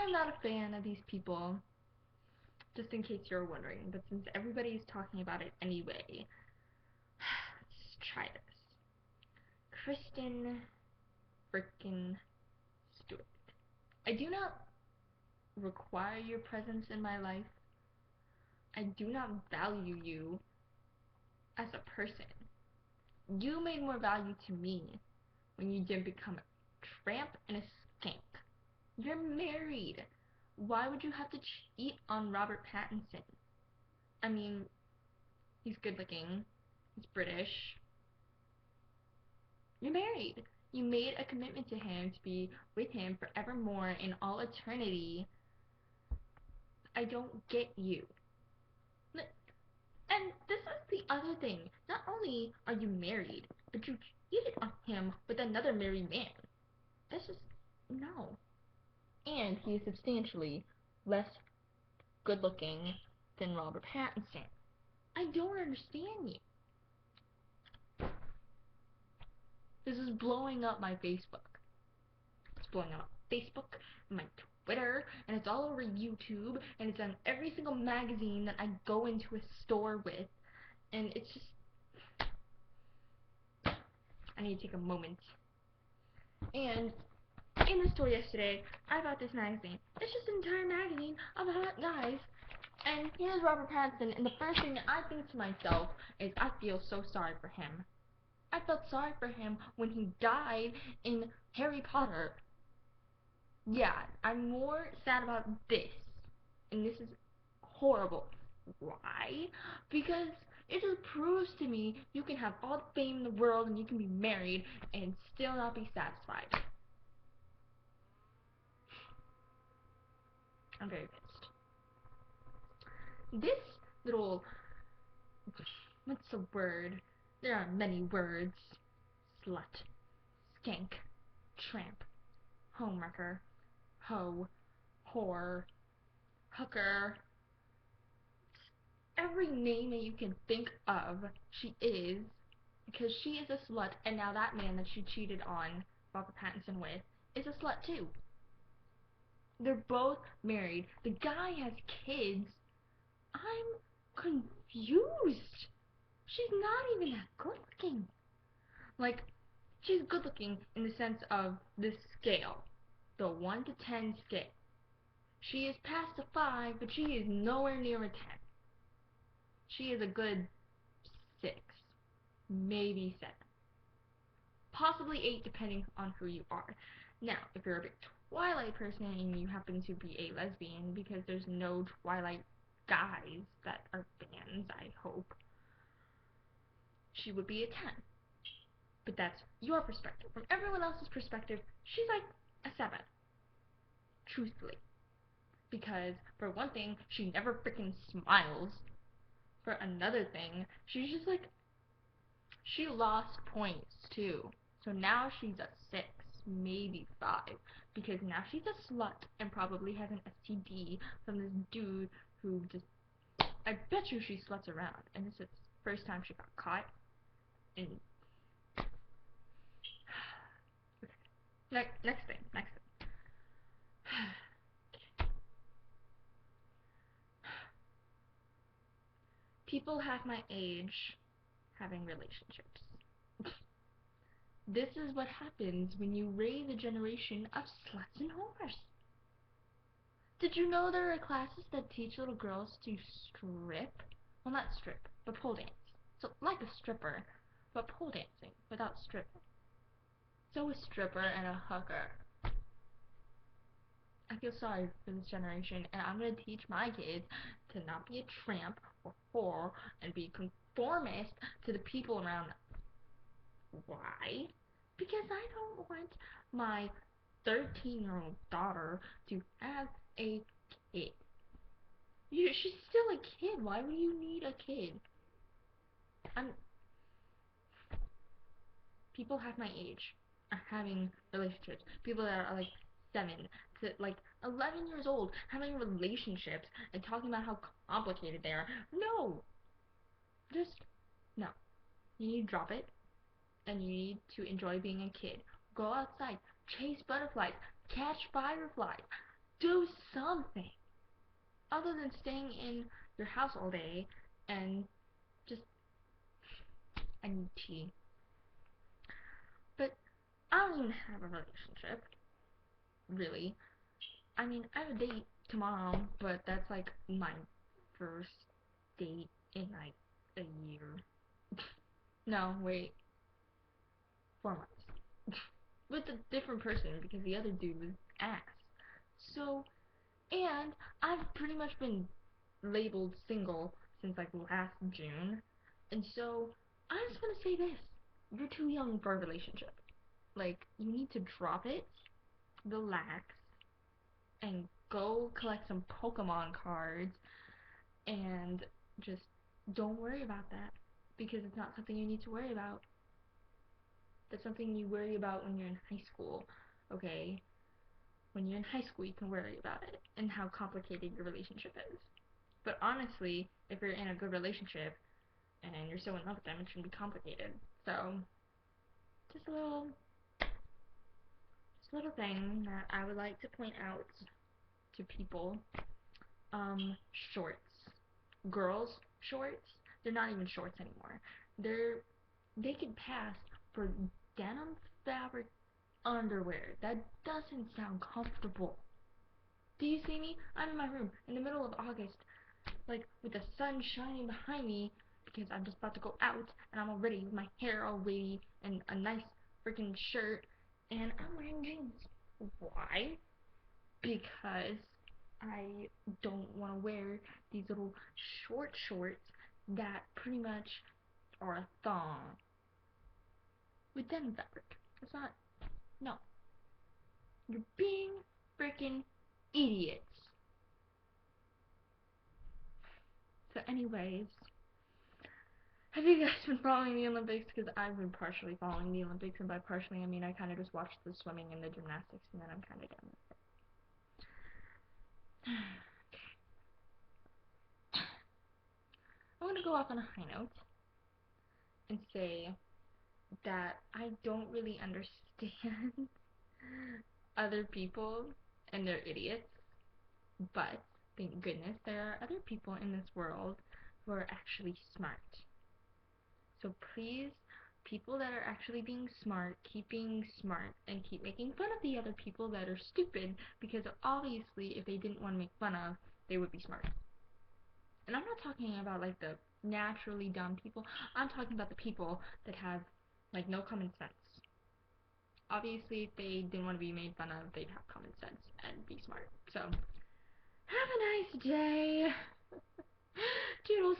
I'm not a fan of these people, just in case you're wondering, but since everybody's talking about it anyway, let's try this. Kristen frickin' Stewart. I do not require your presence in my life. I do not value you as a person. You made more value to me when you didn't become a tramp and a skank. You're married. Why would you have to cheat on Robert Pattinson? I mean, he's good looking. He's British. You're married. You made a commitment to him to be with him forevermore in all eternity. I don't get you. And this is the other thing. Not only are you married, but you cheated on him with another married man. That's just, no. And he is substantially less good looking than Robert Pattinson. I don't understand you. This is blowing up my Facebook. It's blowing up my Facebook, and my Twitter, and it's all over YouTube, and it's on every single magazine that I go into a store with, and it's just, I need to take a moment. And in the store yesterday, I bought this magazine. It's just an entire magazine of hot guys, and here's Robert Pattinson, and the first thing I think to myself is, I feel so sorry for him. I felt sorry for him when he died in Harry Potter. Yeah, I'm more sad about this, and this is horrible. Why? Because it just proves to me you can have all the fame in the world and you can be married and still not be satisfied. I'm very pissed. This little, what's the word? There are many words. Slut, skank, tramp, homewrecker, hoe, whore, hooker. Every name that you can think of, she is, because she is a slut, and now that man that she cheated on Robert Pattinson with is a slut too. They're both married. The guy has kids. I'm confused. She's not even that good looking. Like, she's good looking in the sense of the scale, the 1 to 10 scale. She is past a 5, but she is nowhere near a 10. She is a good 6, maybe 7, possibly 8 depending on who you are. Now, if you're a big Twilight person and you happen to be a lesbian, because there's no Twilight guys that are fans, I hope, she would be a 10. But that's your perspective. From everyone else's perspective, she's like a 7. Truthfully. Because, for one thing, she never freaking smiles. For another thing, she's just like, she lost points too. So now she's a 6, maybe 5. Because now she's a slut and probably has an STD from this dude who just, I bet you she sluts around. And this is the first time she got caught. And next thing. People half my age having relationships. This is what happens when you raise a generation of sluts and whores. Did you know there are classes that teach little girls to strip? Well, not strip, but pole dance. So, like a stripper, but pole dancing without stripping. So a stripper and a hooker. I feel sorry for this generation, and I'm going to teach my kids to not be a tramp or whore and be conformist to the people around them. Why? Because I don't want my 13-year-old daughter to have a kid. She's still a kid. Why would you need a kid? People half my age are having relationships. People that are like 7 to like 11 years old having relationships and talking about how complicated they are. No. Just, no. You need to drop it, and you need to enjoy being a kid. Go outside, chase butterflies, catch fireflies. do something other than staying in your house all day and just, I need tea. But I don't even have a relationship, really. I mean, I have a date tomorrow, but that's like my first date in like a year. No, wait, 4 months. With a different person because the other dude was ass. So, and I've pretty much been labeled single since like last June. And so, I just want to say this. You're too young for a relationship. Like, you need to drop it, relax, and go collect some Pokemon cards and just don't worry about that because it's not something you need to worry about. That's something you worry about when you're in high school, okay? When you're in high school, you can worry about it and how complicated your relationship is. But honestly, if you're in a good relationship and you're so in love with them, it shouldn't be complicated. So, just a little thing that I would like to point out to people. Shorts. Girls' shorts, they're not even shorts anymore. They can pass for denim fabric underwear. That doesn't sound comfortable. Do you see me? I'm in my room in the middle of August, like with the sun shining behind me because I'm just about to go out and I'm already with my hair all wavy and a nice freaking shirt and I'm wearing jeans. Why? Because I don't want to wear these little short shorts that pretty much are a thong with denim fabric. It's not. No. You're being freaking idiots. So anyways, have you guys been following the Olympics? Because I've been partially following the Olympics, and by partially I mean I kind of just watched the swimming and the gymnastics, and then I'm kind of done with it. I'm going to go off on a high note and say that I don't really understand other people and they're idiots, but thank goodness there are other people in this world who are actually smart. So please, people that are actually being smart, keep being smart and keep making fun of the other people that are stupid because obviously if they didn't want to make fun of, they would be smart. And I'm not talking about like the naturally dumb people. I'm talking about the people that have like no common sense. Obviously, if they didn't want to be made fun of, they'd have common sense and be smart. So, have a nice day. Toodles.